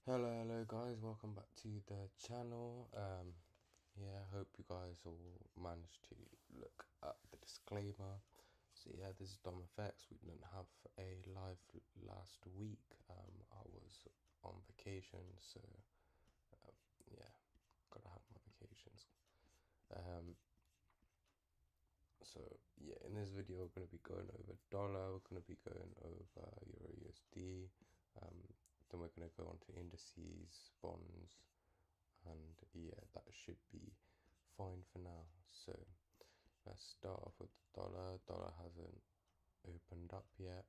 Hello guys, welcome back to the channel. Yeah, hope you guys all managed to look at the disclaimer. So yeah, this is Dom Effects. We didn't have a live last week. I was on vacation, so yeah, gotta have my vacations. So yeah, in this video we're going to be going over dollar, we're going to be going over Euro USD, then we're going to go on to indices, bonds, and yeah, that should be fine for now. So let's start off with the dollar. Dollar hasn't opened up yet.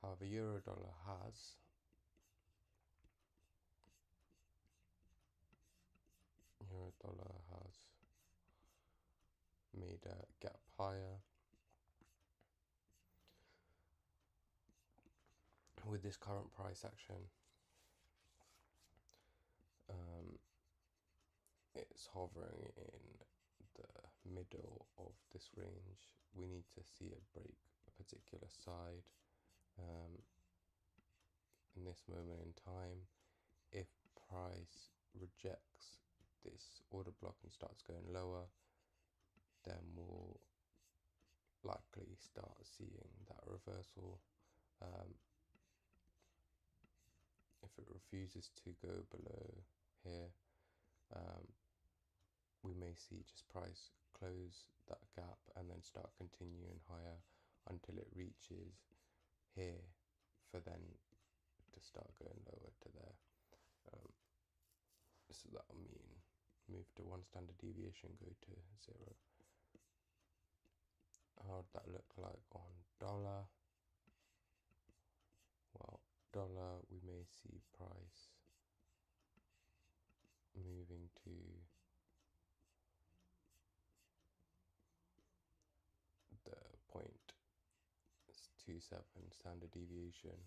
However, euro dollar has. Euro dollar has made a gap higher. With this current price action, it's hovering in the middle of this range. We need to see it break a particular side in this moment in time. If price rejects this order block and starts going lower, then we'll likely start seeing that reversal. If it refuses to go below here, we may see just price close that gap and then start continuing higher until it reaches here, for then to start going lower to there. So that'll mean move to one standard deviation, go to 0. How would that look like on dollar? Well, dollar, we may see price moving to the 0.27 standard deviation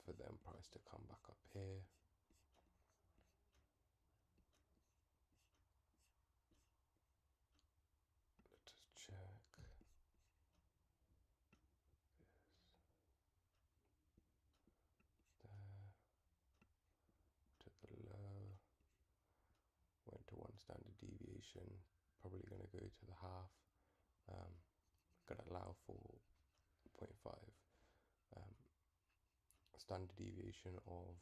for then price to come back up here. Let us check this. There to the low, went to one standard deviation, probably going to go to the half. Going to allow for 0.5 standard deviation of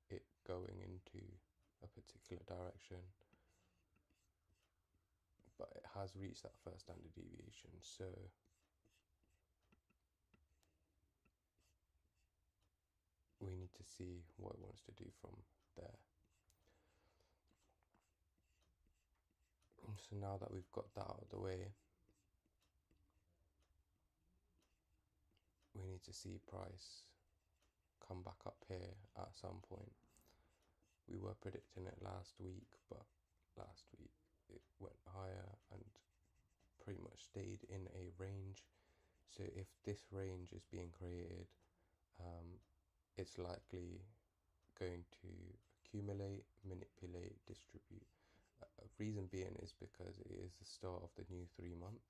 it going into a particular direction, but it has reached that first standard deviation, so we need to see what it wants to do from there. So now that we've got that out of the way, we need to see price come back up here at some point. We were predicting it last week, but last week it went higher and pretty much stayed in a range. So if this range is being created, it's likely going to accumulate, manipulate, distribute. Reason being is because it is the start of the new 3 month,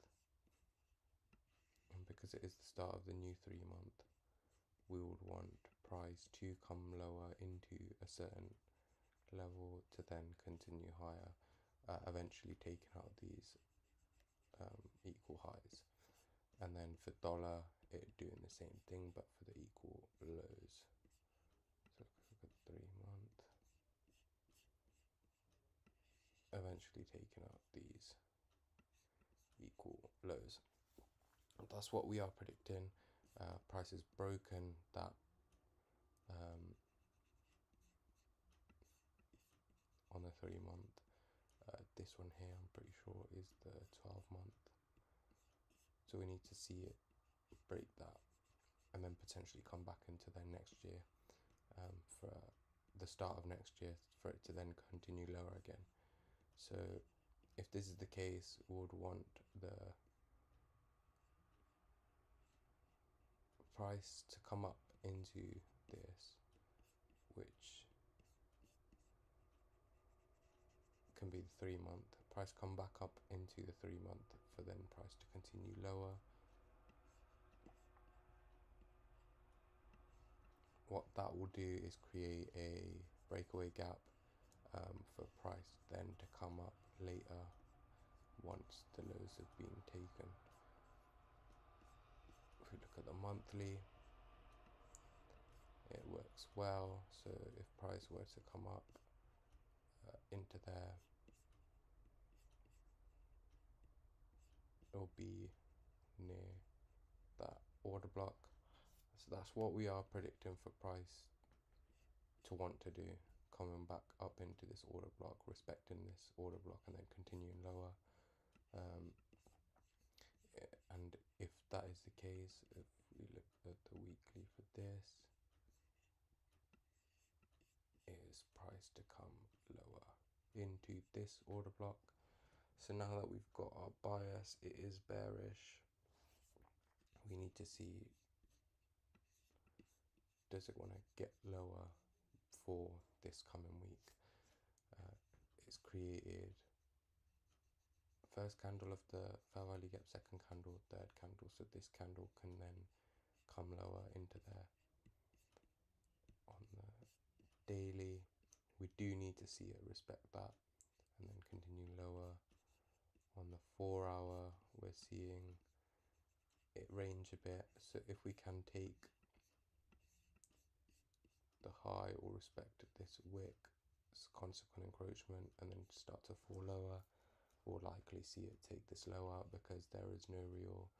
and because it is the start of the new 3 month, we would want price to come lower into a certain level to then continue higher, eventually taking out these equal highs. And then for dollar, it doing the same thing but for the equal lows. So look at 3 month, eventually taking out these equal lows. And that's what we are predicting. Price has broken that on the 3 month. This one here, I'm pretty sure, is the 12 month. So we need to see it break that and then potentially come back into the next year, for the start of next year, for it to then continue lower again. So if this is the case, we would want the price to come up into this, which can be the 3 month. Price come back up into the 3 month for then price to continue lower. what that will do is create a breakaway gap for price then to come up later once the lows have been taken. If we look at the monthly, it works well. So if price were to come up into there, it'll be near that order block. So that's what we are predicting for price to want to do, coming back up into this order block, respecting this order block, and then continuing lower. And if that is the case, if we look at the weekly for this, it is priced to come lower into this order block. So now that we've got our bias, it is bearish. We need to see, does it want to get lower for this coming week? It's created first candle of the fair value gap, second candle, third candle, so this candle can then come lower into there. On the daily, we do need to see it respect that and then continue lower. On the 4 hour, we're seeing it range a bit, so if we can take the high or respect this wick, consequent encroachment, and then start to fall lower, we'll likely see it take this lower because there is no real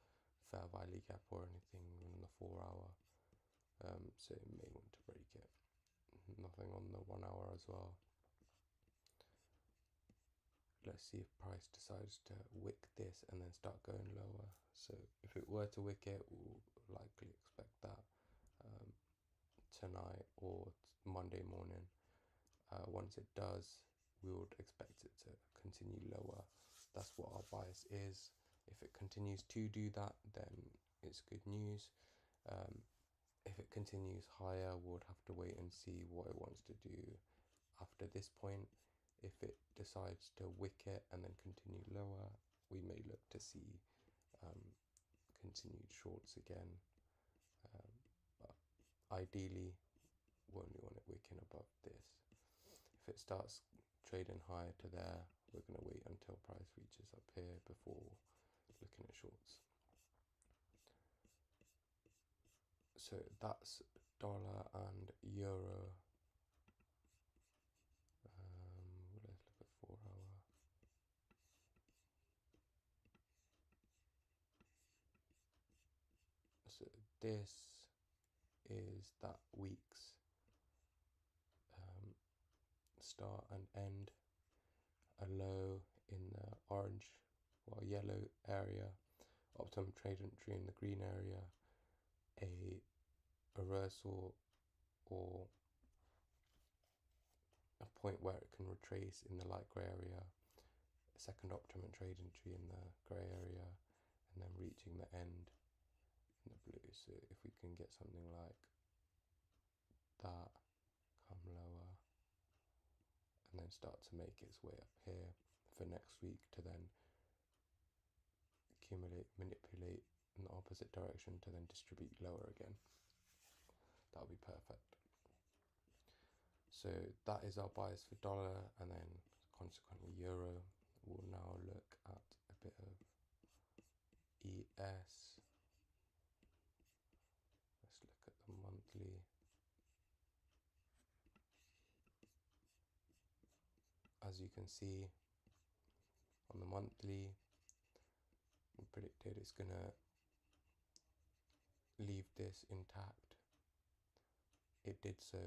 fair value gap or anything in the 4 hour, so it may want to break it. Nothing on the 1 hour as well. Let's see if price decides to wick this and then start going lower. So if it were to wick it, we'll likely expect that tonight or Monday morning. Once it does, we would expect it to continue lower. That's what our bias is. If it continues to do that, then it's good news. If it continues higher, we'll have to wait and see what it wants to do after this point. If it decides to wick it and then continue lower, we may look to see continued shorts again. But ideally, we only want it wicking above this. If it starts trading higher to there, we're going to wait until price reaches up here before looking at shorts. So that's dollar and euro. Let's look at 4 hour. So this is that week's start and end. A low in the orange or yellow area, optimum trade entry in the green area, a reversal or a point where it can retrace in the light grey area, a second optimum trade entry in the grey area, and then reaching the end in the blue. So if we can get something like that, come lower, and then start to make its way up here for next week to then accumulate, manipulate in the opposite direction to then distribute lower again. That would be perfect. So that is our bias for dollar, and then consequently euro. We'll now look at a bit of ES. Let's look at the monthly. As you can see on the monthly, we predicted it's gonna leave this intact. It did so,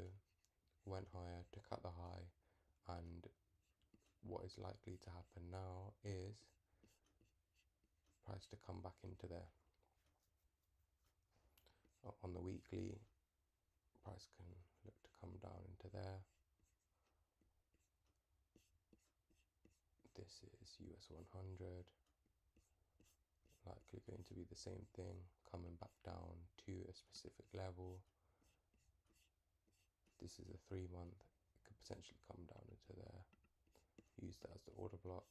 went higher to cut the high, and what is likely to happen now is price to come back into there. On the weekly, price can look to come down into there. This is US 100, likely going to be the same thing, coming back down to a specific level. This is a 3 month, it could potentially come down into there. Use that as the order block.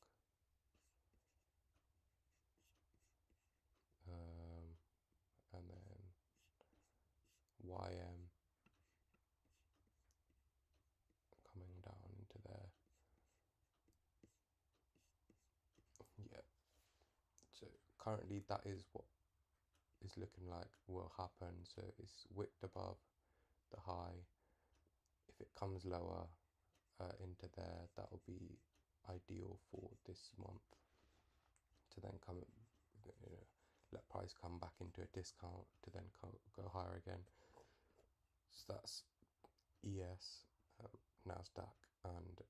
And then YM, currently that is what is looking like will happen. So it's wicked above the high. If it comes lower into there, that will be ideal for this month to then come, let price come back into a discount to then go higher again. So that's ES, Nasdaq, and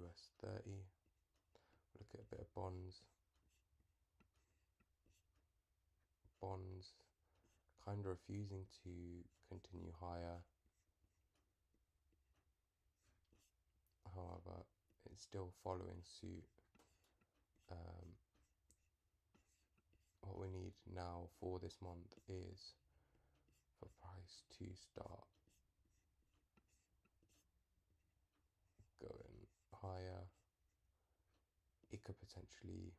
US 30. Look at a bit of bonds. Bonds kind of refusing to continue higher. However, it's still following suit. What we need now for this month is for price to start going higher. It could potentially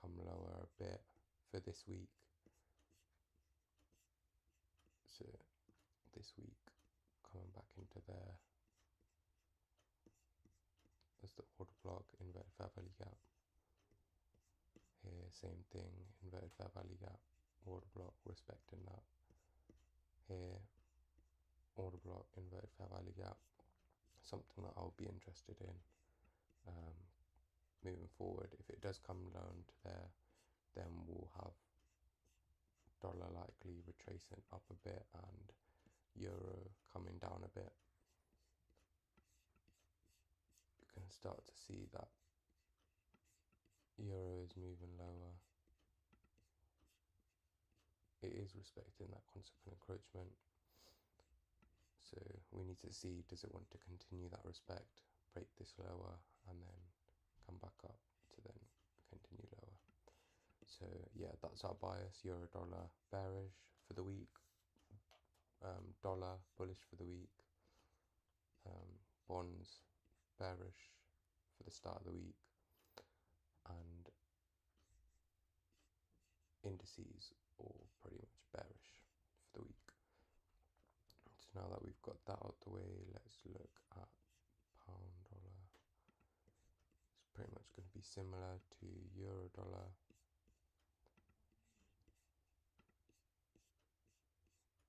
come lower a bit for this week. So this week coming back into there as the order block, inverted fair value gap. Here same thing, inverted fair value gap, order block, respecting that. Here order block, inverted fair value gap. Something that I'll be interested in moving forward. If it does come down to there, then we'll have dollar likely retracing up a bit and euro coming down a bit. You can start to see that euro is moving lower. It is respecting that consequent encroachment. So we need to see, does it want to continue that respect, break this lower, and then come back up to then continue lower. So yeah, that's our bias. Euro dollar bearish for the week. Dollar bullish for the week. Bonds bearish for the start of the week. And indices all pretty much bearish for the week. So now that we've got that out the way, let's look at pound dollar. It's pretty much going to be similar to euro dollar.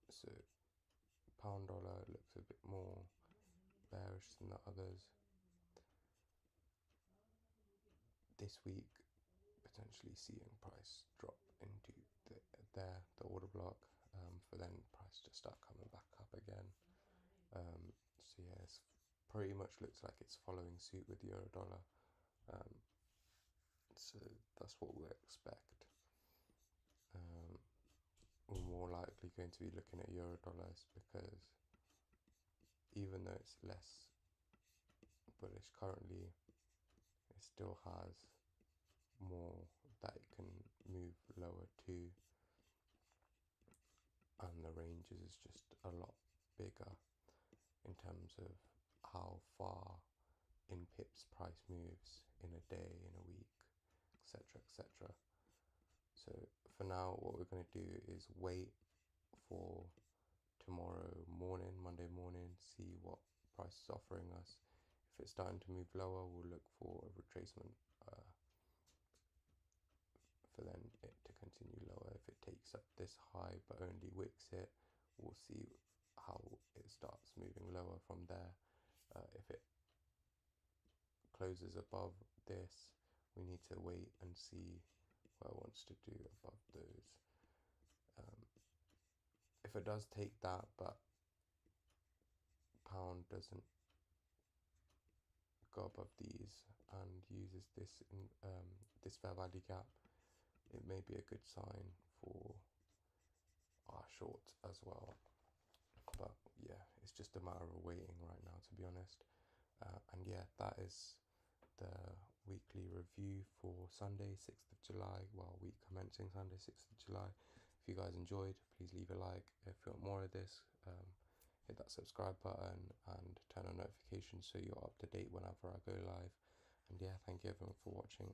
So pound dollar looks a bit more bearish than the others. This week, potentially seeing price drop into the order block for then price to start coming back up again. So yeah, it's pretty much looks like it's following suit with euro dollar. So that's what we'll expect. We're more likely going to be looking at euro dollars because even though it's less bullish currently, it still has more that it can move lower to, and the ranges is just a lot bigger in terms of how far in pips price moves in a day, in a week, etc, etc. So for now, what we're going to do is wait for tomorrow morning, Monday morning, see what price is offering us. If it's starting to move lower, we'll look for a retracement for then it to continue lower. If it takes up this high but only wicks it, we'll see how it starts moving lower from there. If it closes above this, we need to wait and see what it wants to do above those. If it does take that but pound doesn't go above these and uses this this fair value gap, it may be a good sign for our shorts as well. But yeah, it's just a matter of waiting right now, to be honest. And yeah, that is the weekly review for Sunday, 6th of July. Well, week commencing Sunday, 6th of July. If you guys enjoyed, please leave a like. If you want more of this, hit that subscribe button and turn on notifications so you're up to date whenever I go live. And yeah, thank you everyone for watching.